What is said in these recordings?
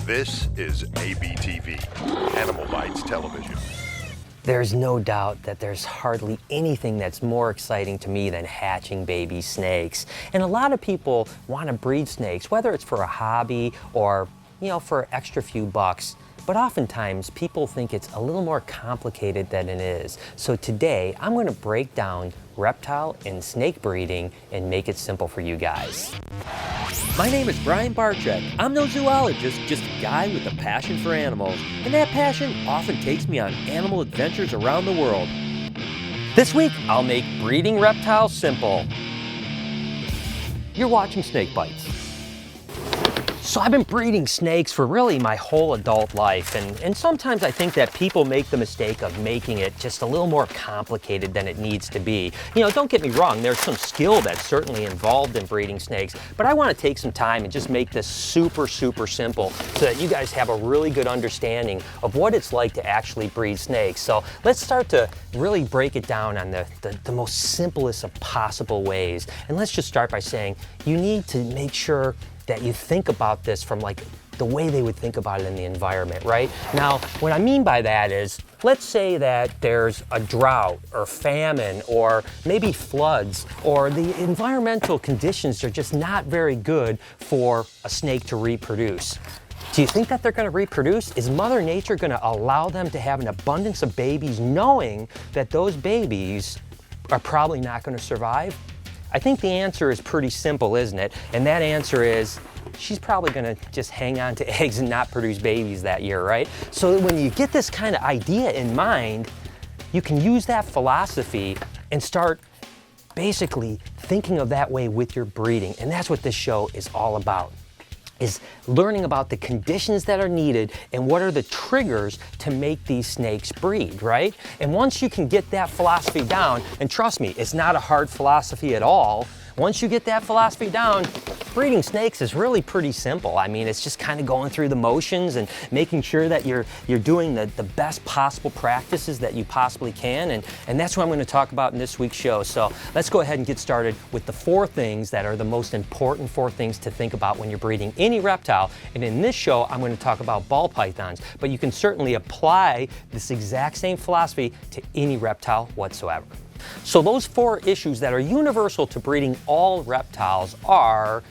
This is ABTV, Animal Bites Television. There's no doubt that there's hardly anything that's more exciting to me than hatching baby snakes. And a lot of people want to breed snakes, whether it's for a hobby or, for an extra few bucks. But oftentimes people think it's a little more complicated than it is. So today I'm going to break down reptile and snake breeding and make it simple for you guys. My name is Brian Barczyk. I'm no zoologist, just a guy with a passion for animals. And that passion often takes me on animal adventures around the world. This week, I'll make breeding reptiles simple. You're watching Snake Bites. So I've been breeding snakes for really my whole adult life, and sometimes I think that people make the mistake of making it just a little more complicated than it needs to be. Don't get me wrong, there's some skill that's certainly involved in breeding snakes, but I want to take some time and just make this super simple so that you guys have a really good understanding of what it's like to actually breed snakes. So let's start to really break it down on the most simplest of possible ways. And let's just start by saying you need to make sure that you think about this from like the way they would think about it in the environment, right? Now, what I mean by that is, let's say that there's a drought or famine or maybe floods, or the environmental conditions are just not very good for a snake to reproduce. Do you think that they're going to reproduce? Is Mother Nature going to allow them to have an abundance of babies knowing that those babies are probably not going to survive? I think the answer is pretty simple, isn't it? And that answer is, she's probably gonna just hang on to eggs and not produce babies that year, right? So when you get this kind of idea in mind, you can use that philosophy and start basically thinking of that way with your breeding. And that's what this show is all about, is learning about the conditions that are needed and what are the triggers to make these snakes breed, right? And once you can get that philosophy down, and trust me, it's not a hard philosophy at all, once you get that philosophy down, breeding snakes is really pretty simple. I mean, it's just kind of going through the motions and making sure that you're doing the best possible practices that you possibly can. And that's what I'm going to talk about in this week's show. So let's go ahead and get started with the 4 things that are the most important 4 things to think about when you're breeding any reptile. And in this show, I'm going to talk about ball pythons, but you can certainly apply this exact same philosophy to any reptile whatsoever. So those 4 issues that are universal to breeding all reptiles are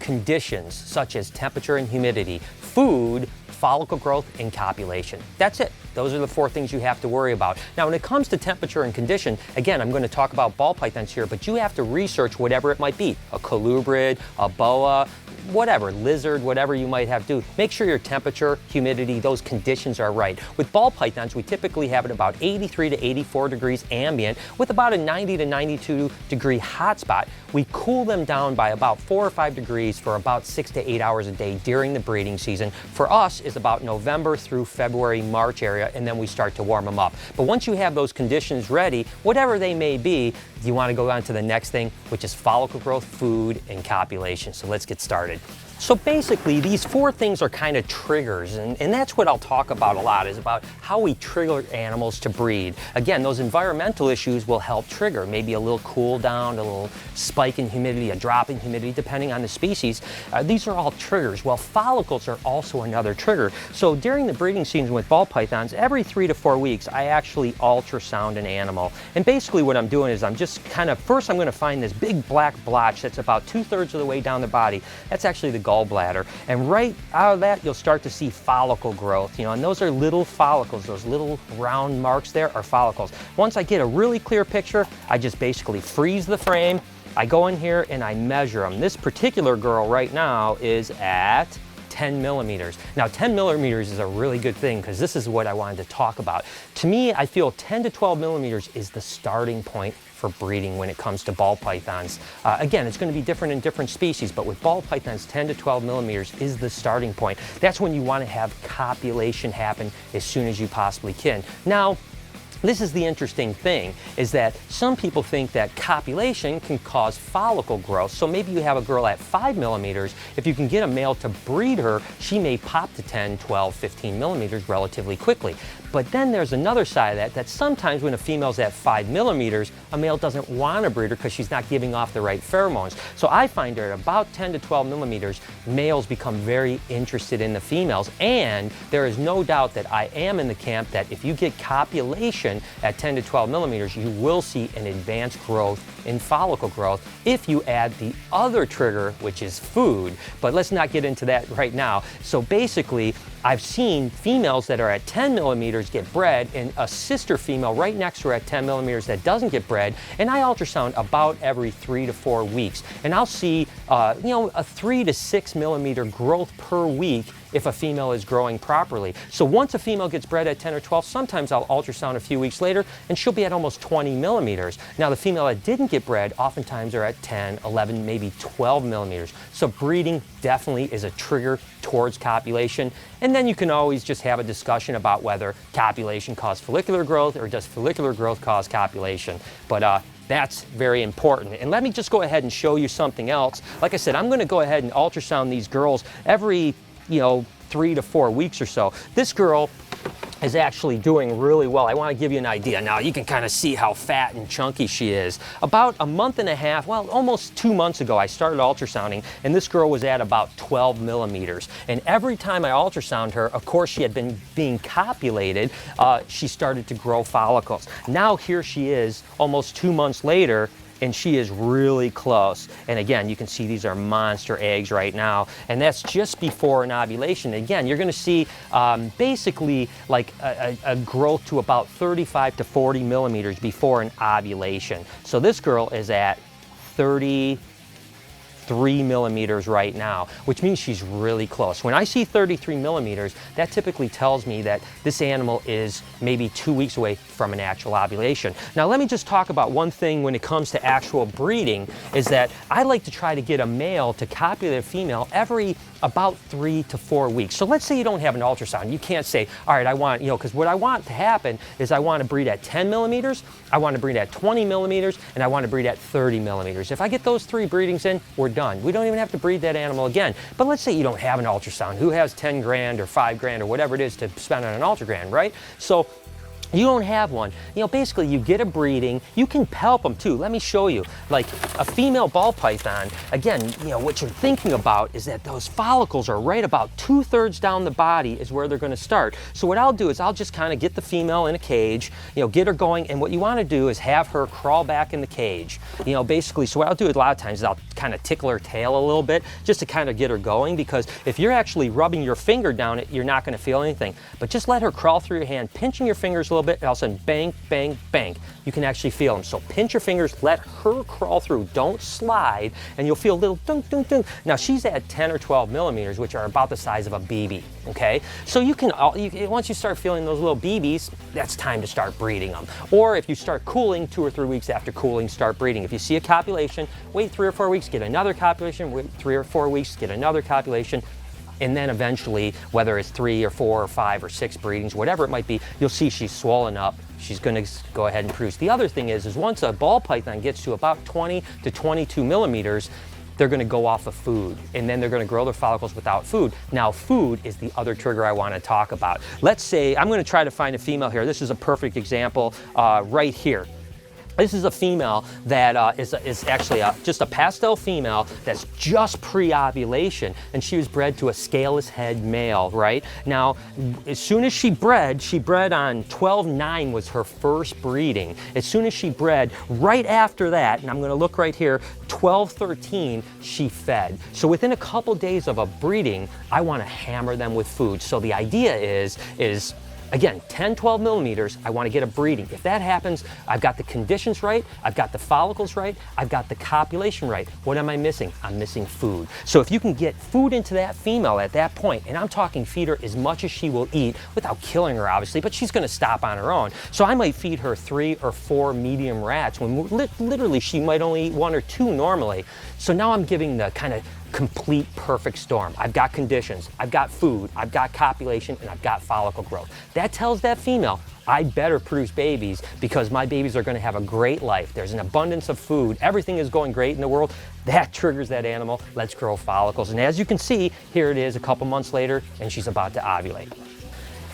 conditions such as temperature and humidity, food, follicle growth, and copulation. That's it. Those are the 4 things you have to worry about. Now, when it comes to temperature and condition, again, I'm going to talk about ball pythons here, but you have to research whatever it might be, a colubrid, a boa, whatever, lizard, whatever you might have to do. Make sure your temperature, humidity, those conditions are right. With ball pythons, we typically have it about 83 to 84 degrees ambient with about a 90 to 92 degree hot spot. We cool them down by about 4 or 5 degrees for about 6 to 8 hours a day during the breeding season. For us, it's about November through February, March area, and then we start to warm them up. But once you have those conditions ready, whatever they may be, you want to go on to the next thing, which is follicle growth, food, and copulation. So let's get started. So basically, these 4 things are kind of triggers, and that's what I'll talk about a lot, is about how we trigger animals to breed. Again, those environmental issues will help trigger, maybe a little cool down, a little spike in humidity, a drop in humidity, depending on the species. These are all triggers. Well, follicles are also another trigger. So during the breeding season with ball pythons, every 3 to 4 weeks, I actually ultrasound an animal. And basically what I'm doing is I'm just first I'm going to find this big black blotch that's about 2/3 of the way down the body. That's actually the gallbladder, and right out of that you'll start to see follicle growth, and those are little follicles. Those little round marks there are follicles. Once I get a really clear picture, I just basically freeze the frame. I go in here and I measure them. This particular girl right now is at 10 millimeters. Now 10 millimeters is a really good thing because this is what I wanted to talk about. To me, I feel 10 to 12 millimeters is the starting point for breeding when it comes to ball pythons. Again, it's going to be different in different species, but with ball pythons, 10 to 12 millimeters is the starting point. That's when you want to have copulation happen as soon as you possibly can. Now, this is the interesting thing, is that some people think that copulation can cause follicle growth. So maybe you have a girl at 5 millimeters. If you can get a male to breed her, she may pop to 10, 12, 15 millimeters relatively quickly. But then there's another side of that sometimes when a female's at 5 millimeters, a male doesn't want to breed her because she's not giving off the right pheromones. So I find her at about 10 to 12 millimeters, males become very interested in the females. And there is no doubt that I am in the camp that if you get copulation at 10 to 12 millimeters, you will see an advanced growth in follicle growth if you add the other trigger, which is food. But let's not get into that right now. So basically, I've seen females that are at 10 millimeters get bred and a sister female right next to her at 10 millimeters that doesn't get bred, and I ultrasound about every 3 to 4 weeks. And I'll see, a 3 to 6 millimeter growth per week if a female is growing properly. So once a female gets bred at 10 or 12, sometimes I'll ultrasound a few weeks later and she'll be at almost 20 millimeters. Now the female that didn't get bred oftentimes are at 10, 11, maybe 12 millimeters. So breeding definitely is a trigger towards copulation. And then you can always just have a discussion about whether copulation causes follicular growth or does follicular growth cause copulation. But that's very important. And let me just go ahead and show you something else. Like I said, I'm gonna go ahead and ultrasound these girls every 3 to 4 weeks or so. This girl is actually doing really well. I want to give you an idea. Now you can kind of see how fat and chunky she is. About a month and a half, well, almost 2 months ago, I started ultrasounding and this girl was at about 12 millimeters. And every time I ultrasound her, of course she had been being copulated, she started to grow follicles. Now here she is almost 2 months later, and she is really close. And again, you can see these are monster eggs right now, and that's just before an ovulation. Again, you're gonna see basically like a growth to about 35 to 40 millimeters before an ovulation. So this girl is at 33 millimeters right now, which means she's really close. When I see 33 millimeters, that typically tells me that this animal is maybe 2 weeks away from an actual ovulation. Now let me just talk about one thing when it comes to actual breeding, is that I like to try to get a male to copulate a female every about 3 to 4 weeks. So let's say you don't have an ultrasound. You can't say, all right, I want, because what I want to happen is I want to breed at 10 millimeters, I want to breed at 20 millimeters, and I want to breed at 30 millimeters. If I get those 3 breedings in, we're done. We don't even have to breed that animal again. But let's say you don't have an ultrasound. Who has 10 grand or 5 grand or whatever it is to spend on an ultragram, right? So you don't have one. Basically you get a breeding. You can pelp them too. Let me show you. Like a female ball python, again, what you're thinking about is that those follicles are right about 2/3 down the body is where they're gonna start. So what I'll do is I'll just kind of get the female in a cage, get her going, and what you wanna do is have her crawl back in the cage. Basically, so what I'll do a lot of times is I'll kind of tickle her tail a little bit just to kind of get her going, because if you're actually rubbing your finger down it, you're not gonna feel anything. But just let her crawl through your hand, pinching your fingers a little bit, and all of a sudden, bang, bang, bang. You can actually feel them. So pinch your fingers, let her crawl through, don't slide, and you'll feel a little dunk, dunk, dunk. Now she's at 10 or 12 millimeters, which are about the size of a BB, okay? So you can, once you start feeling those little BBs, that's time to start breeding them. Or if you start cooling, 2 or 3 weeks after cooling, start breeding. If you see a copulation, wait 3 or 4 weeks, get another copulation, wait 3 or 4 weeks, get another copulation, and then eventually, whether it's 3 or 4 or 5 or 6 breedings, whatever it might be, you'll see she's swollen up. She's going to go ahead and produce. The other thing is once a ball python gets to about 20 to 22 millimeters, they're going to go off of food, and then they're going to grow their follicles without food. Now, food is the other trigger I want to talk about. Let's say I'm going to try to find a female here. This is a perfect example right here. This is a female that is actually just a pastel female that's just pre-ovulation, and she was bred to a scaleless head male, right? Now, as soon as she bred on 12/9 was her first breeding. As soon as she bred, right after that, and I'm gonna look right here, 12/13, she fed. So within a couple days of a breeding, I wanna hammer them with food. So the idea is again, 10, 12 millimeters, I want to get a breeding. If that happens, I've got the conditions right, I've got the follicles right, I've got the copulation right. What am I missing? I'm missing food. So if you can get food into that female at that point, and I'm talking feed her as much as she will eat without killing her, obviously, but she's going to stop on her own. So I might feed her 3 or 4 medium rats when literally she might only eat 1 or 2 normally. So now I'm giving the kind of complete perfect storm. I've got conditions, I've got food, I've got copulation, and I've got follicle growth. That tells that female, I better produce babies because my babies are going to have a great life. There's an abundance of food. Everything is going great in the world. That triggers that animal. Let's grow follicles. And as you can see, here it is a couple months later, and she's about to ovulate.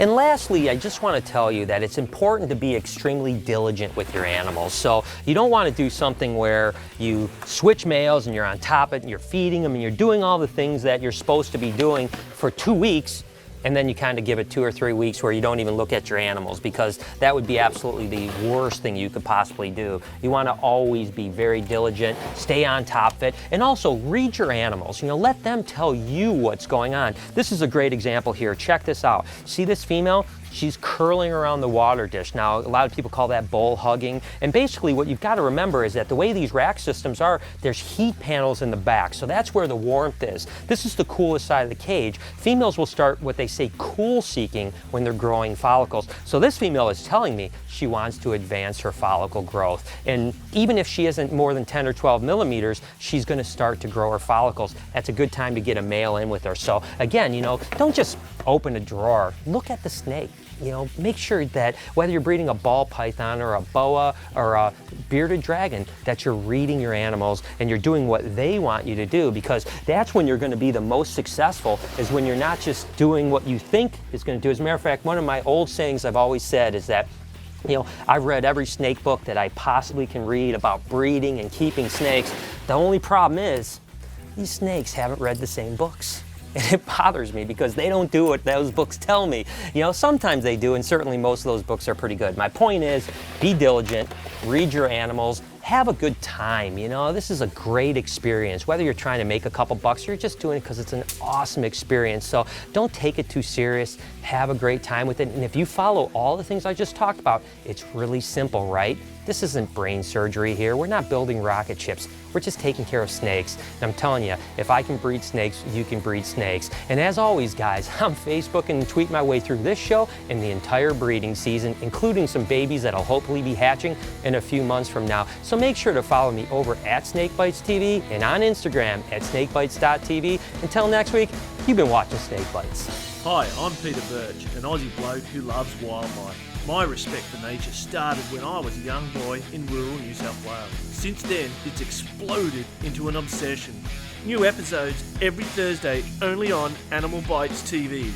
And lastly, I just want to tell you that it's important to be extremely diligent with your animals. So you don't want to do something where you switch males and you're on top of it and you're feeding them and you're doing all the things that you're supposed to be doing for 2 weeks, and then you kind of give it 2 or 3 weeks where you don't even look at your animals, because that would be absolutely the worst thing you could possibly do. You want to always be very diligent, stay on top of it, and also read your animals. You know, let them tell you what's going on. This is a great example here. Check this out. See this female? She's curling around the water dish. Now, a lot of people call that bull hugging. And basically what you've got to remember is that the way these rack systems are, there's heat panels in the back. So that's where the warmth is. This is the coolest side of the cage. Females will start what they say cool seeking when they're growing follicles. So this female is telling me she wants to advance her follicle growth. And even if she isn't more than 10 or 12 millimeters, she's going to start to grow her follicles. That's a good time to get a male in with her. So again, you know, don't just open a drawer. Look at the snake. You know, make sure that whether you're breeding a ball python or a boa or a bearded dragon, that you're reading your animals and you're doing what they want you to do, because that's when you're going to be the most successful, is when you're not just doing what you think is going to do. As a matter of fact, one of my old sayings I've always said is that, you know, I've read every snake book that I possibly can read about breeding and keeping snakes. The only problem is these snakes haven't read the same books. And it bothers me because they don't do what those books tell me. You know, sometimes they do, and certainly most of those books are pretty good. My point is, be diligent, read your animals, have a good time. You know, this is a great experience, whether you're trying to make a couple bucks or you're just doing it because it's an awesome experience. So don't take it too serious. Have a great time with it. And if you follow all the things I just talked about, it's really simple, right? This isn't brain surgery here. We're not building rocket ships. We're just taking care of snakes. And I'm telling you, if I can breed snakes, you can breed snakes. And as always, guys, I'm Facebooking and tweeting my way through this show and the entire breeding season, including some babies that'll hopefully be hatching in a few months from now. So make sure to follow me over at SnakeBytesTV and on Instagram at SnakeBytes.tv. Until next week, you've been watching Snake Bites. Hi, I'm Peter Birch, an Aussie bloke who loves wildlife. My respect for nature started when I was a young boy in rural New South Wales. Since then, it's exploded into an obsession. New episodes every Thursday, only on Animal Bites TV.